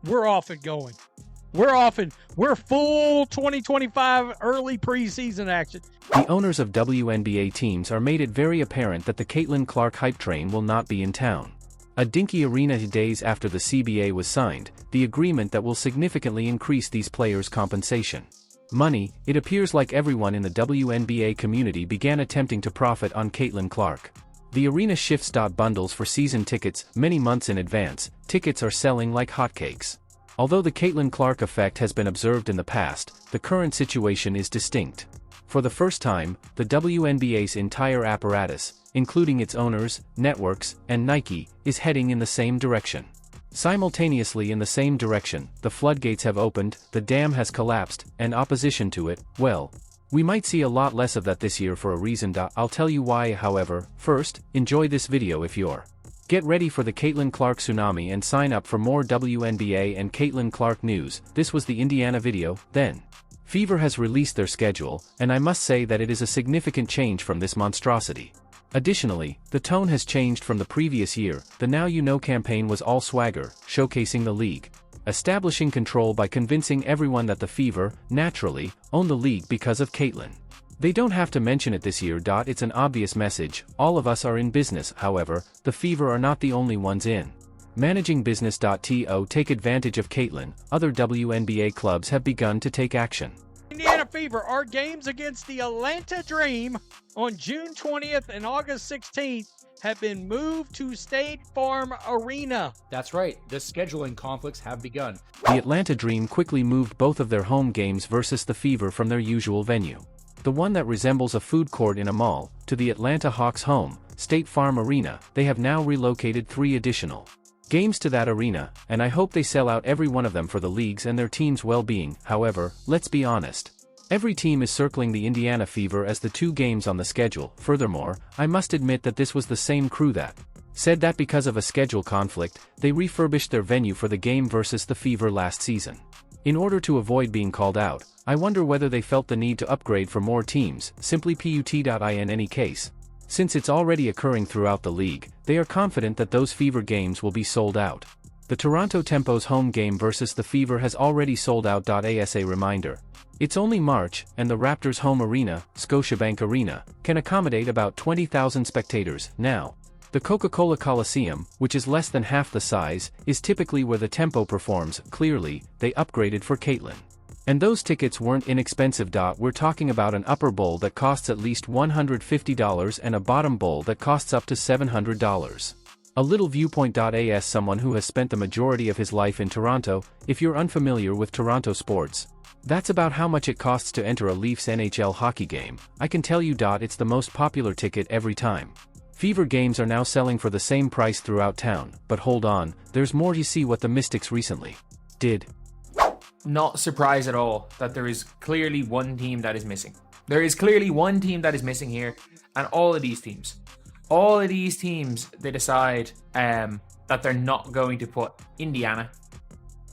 we're off and going. We're full 2025 early preseason action. The owners of WNBA teams are made it very apparent that the Caitlin Clark hype train will not be in town. A dinky arena days after the CBA was signed, the agreement that will significantly increase these players' compensation. Money, it appears like everyone in the WNBA community began attempting to profit on Caitlin Clark. The arena shifts. Bundles for season tickets, many months in advance, tickets are selling like hotcakes. Although the Caitlin Clark effect has been observed in the past, the current situation is distinct. For the first time, the WNBA's entire apparatus, including its owners, networks, and Nike, is heading in the same direction. Simultaneously in the same direction, the floodgates have opened, the dam has collapsed, and opposition to it, well, we might see a lot less of that this year for a reason. I'll tell you why. However, first, enjoy this video if you're. Get ready for the Caitlin Clark tsunami and sign up for more WNBA and Caitlin Clark news. This was the Indiana video. Then, Fever has released their schedule, and I must say that it is a significant change from this monstrosity. Additionally, the tone has changed from the previous year. The Now You Know campaign was all swagger, showcasing the league, establishing control by convincing everyone that the Fever, naturally, own the league because of Caitlin. They don't have to mention it this year. It's an obvious message. All of us are in business. However, the Fever are not the only ones in managing business. To take advantage of Caitlin, other WNBA clubs have begun to take action. Indiana Fever, our games against the Atlanta Dream on June 20th and August 16th have been moved to State Farm Arena. That's right, the scheduling conflicts have begun. The Atlanta Dream quickly moved both of their home games versus the Fever from their usual venue, the one that resembles a food court in a mall, to the Atlanta Hawks' home, State Farm Arena. They have now relocated 3 additional games to that arena, and I hope they sell out every one of them for the league's and their team's well-being. However, let's be honest. Every team is circling the Indiana Fever as the 2 games on the schedule. Furthermore, I must admit that this was the same crew that said that because of a schedule conflict, they refurbished their venue for the game versus the Fever last season. In order to avoid being called out, I wonder whether they felt the need to upgrade for more teams, simply put. In any case, since it's already occurring throughout the league, they are confident that those Fever games will be sold out. The Toronto Tempo's home game versus the Fever has already sold out. As a reminder, it's only March, and the Raptors' home arena, Scotiabank Arena, can accommodate about 20,000 spectators. Now, the Coca-Cola Coliseum, which is less than half the size, is typically where the Tempo performs. Clearly, they upgraded for Caitlin. And those tickets weren't inexpensive. We're talking about an upper bowl that costs at least $150 and a bottom bowl that costs up to $700. A little viewpoint. As someone who has spent the majority of his life in Toronto, if you're unfamiliar with Toronto sports, that's about how much it costs to enter a Leafs NHL hockey game. I can tell you. It's the most popular ticket every time. Fever games are now selling for the same price throughout town. But hold on, there's more. You see what the Mystics recently did. Not surprised at all that there is clearly one team that is missing. There is clearly one team that is missing here, and all of these teams, they decide that they're not going to put Indiana.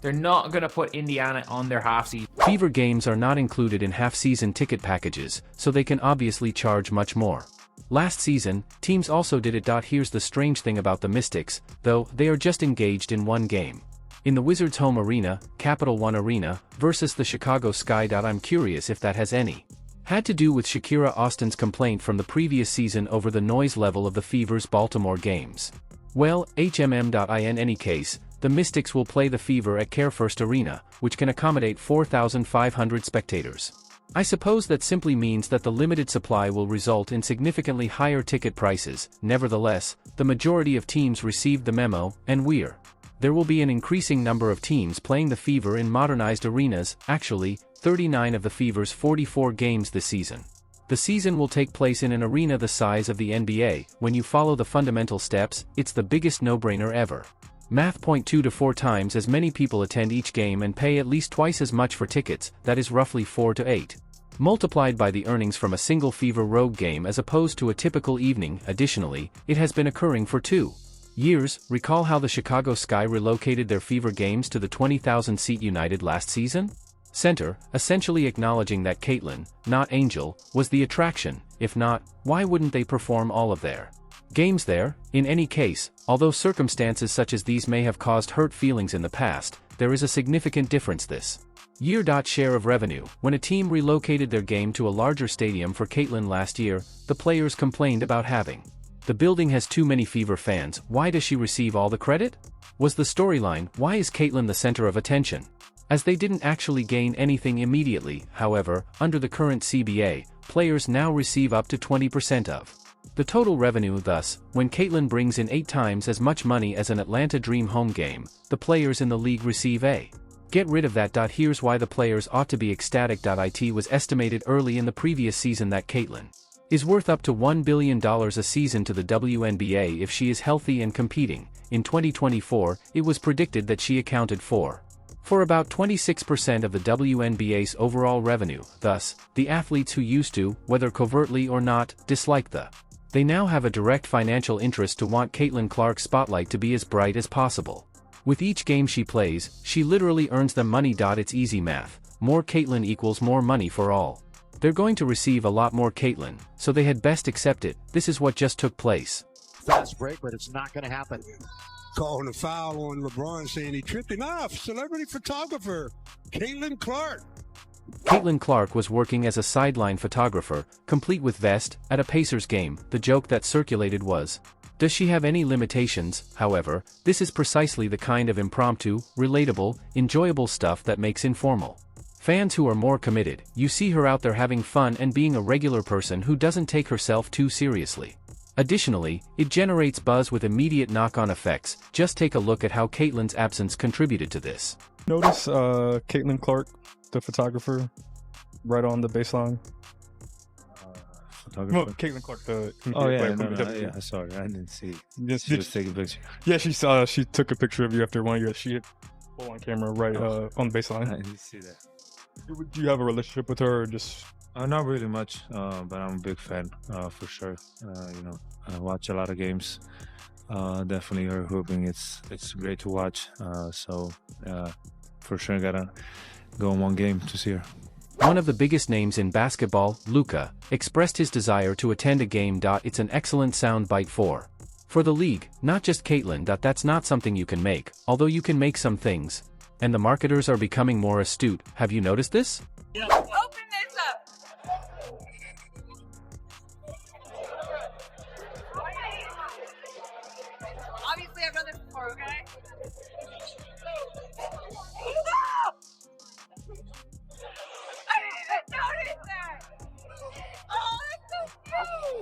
They're not going to put Indiana on their half-season. Fever games are not included in half-season ticket packages, so they can obviously charge much more. Last season, teams also did it. Here's the strange thing about the Mystics, though, they are just engaged in one game. In the Wizards' home arena, Capital One Arena, versus the Chicago Sky. I'm curious if that has any had to do with Shakira Austin's complaint from the previous season over the noise level of the Fever's Baltimore games. Well, In any case, the Mystics will play the Fever at CareFirst Arena, which can accommodate 4,500 spectators. I suppose that simply means that the limited supply will result in significantly higher ticket prices. Nevertheless, the majority of teams received the memo, and there will be an increasing number of teams playing the Fever in modernized arenas. Actually, 39 of the Fever's 44 games this season. The season will take place in an arena the size of the NBA. When you follow the fundamental steps, it's the biggest no-brainer ever. Math. 2 to 4 times as many people attend each game and pay at least twice as much for tickets. That is roughly 4 to 8. Multiplied by the earnings from a single Fever road game as opposed to a typical evening. Additionally, it has been occurring for 2 years. Recall how the Chicago Sky relocated their Fever games to the 20,000-seat United last season? Center, essentially acknowledging that Caitlin, not Angel, was the attraction. If not, why wouldn't they perform all of their games there. In any case, although circumstances such as these may have caused hurt feelings in the past, there is a significant difference this year. Share of revenue. When a team relocated their game to a larger stadium for Caitlin last year, the players complained about having the building has too many Fever fans. Why does she receive all the credit? Was the storyline, why is Caitlin the center of attention? As they didn't actually gain anything immediately, however, under the current CBA, players now receive up to 20% of the total revenue. Thus, when Caitlin brings in 8 times as much money as an Atlanta Dream home game, the players in the league receive a get rid of that. Here's why the players ought to be ecstatic. It was estimated early in the previous season that Caitlin is worth up to $1 billion a season to the WNBA if she is healthy and competing. In 2024, it was predicted that she accounted for about 26% of the WNBA's overall revenue. Thus, the athletes who used to, whether covertly or not, dislike they now have a direct financial interest to want Caitlin Clark's spotlight to be as bright as possible. With each game she plays, she literally earns them money. It's easy math. More Caitlin equals more money for all. They're going to receive a lot more Caitlin, so they had best accept it. This is what just took place. Fast break, but it's not going to happen. Calling a foul on LeBron, saying he tripped him off. Celebrity photographer, Caitlin Clark. Caitlin Clark was working as a sideline photographer, complete with vest, at a Pacers game. The joke that circulated was, does she have any limitations? However, this is precisely the kind of impromptu, relatable, enjoyable stuff that makes informal fans who are more committed. You see her out there having fun and being a regular person who doesn't take herself too seriously. Additionally, it generates buzz with immediate knock-on effects. Just take a look at how Caitlin's absence contributed to this. Notice Caitlin Clark, the photographer, right on the baseline. Photographer? No, Caitlin Clark, the player. Yeah, sorry, I didn't see. She was taking a picture. Yeah, she took a picture of you after one of your. She hit full on camera right on the baseline. I didn't see that. Do you have a relationship with her, or just? Not really much, but I'm a big fan for sure. I watch a lot of games. Definitely her hooping. It's great to watch. So for sure, gotta go in one game to see her. One of the biggest names in basketball, Luka, expressed his desire to attend a game. It's an excellent soundbite for the league, not just Caitlin. That's not something you can make, although you can make some things. And the marketers are becoming more astute. Have you noticed this? Yeah. Open this up. Obviously, I've done this before, okay? I didn't even notice that. Oh, that's so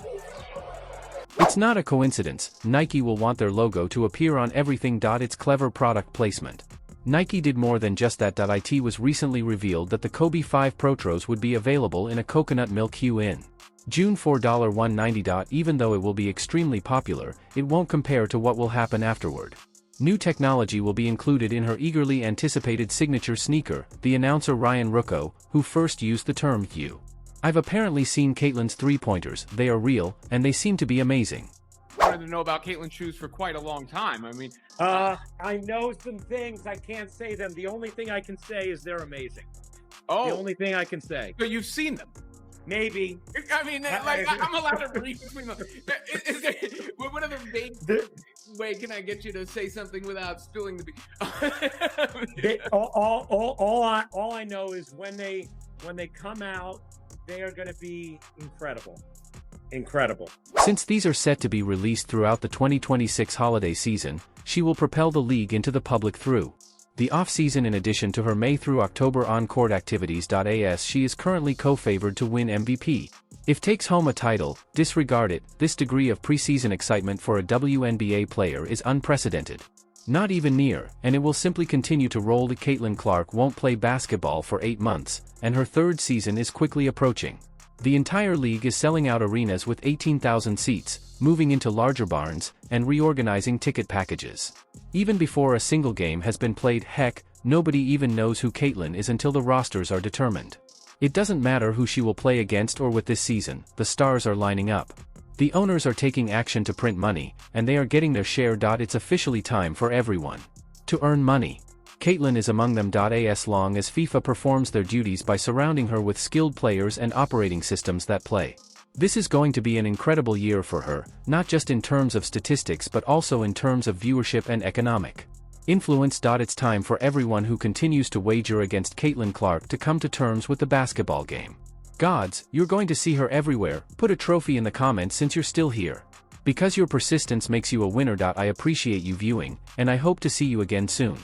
cute. It's not a coincidence. Nike will want their logo to appear on everything. It's clever product placement. Nike did more than just that. It was recently revealed that the Kobe 5 Protros would be available in a coconut milk hue in June for $190. Even though it will be extremely popular, it won't compare to what will happen afterward. New technology will be included in her eagerly anticipated signature sneaker, the announcer Ryan Rucco, who first used the term hue. I've apparently seen Caitlin's three-pointers. They are real, and they seem to be amazing. Wanted to know about Caitlin's shoes for quite a long time. I mean, I know some things. I can't say them. The only thing I can say is they're amazing. Oh, the only thing I can say. But you've seen them. Maybe. I mean, like I'm allowed to read between them. Is there, what other vague way can I get you to say something without spilling the beans? all I know is when they come out, they are going to be incredible. Incredible. Since these are set to be released throughout the 2026 holiday season, she will propel the league into the public through the off-season. In addition to her May through October on-court activities. She is currently co-favored to win MVP. If takes home a title, disregard it. This degree of preseason excitement for a WNBA player is unprecedented. Not even near, and it will simply continue to roll. Caitlin Clark won't play basketball for 8 months, and her third season is quickly approaching. The entire league is selling out arenas with 18,000 seats, moving into larger barns, and reorganizing ticket packages. Even before a single game has been played, heck, nobody even knows who Caitlin is until the rosters are determined. It doesn't matter who she will play against or with this season, the stars are lining up. The owners are taking action to print money, and they are getting their share. It's officially time for everyone to earn money. Caitlin is among them. As long as FIFA performs their duties by surrounding her with skilled players and operating systems that play This is going to be an incredible year for her, not just in terms of statistics but also in terms of viewership and economic influence. It's time for everyone who continues to wager against Caitlin Clark to come to terms with the basketball game. Gods, you're going to see her everywhere. Put a trophy in the comments since you're still here. Because your persistence makes you a winner. I appreciate you viewing, and I hope to see you again soon.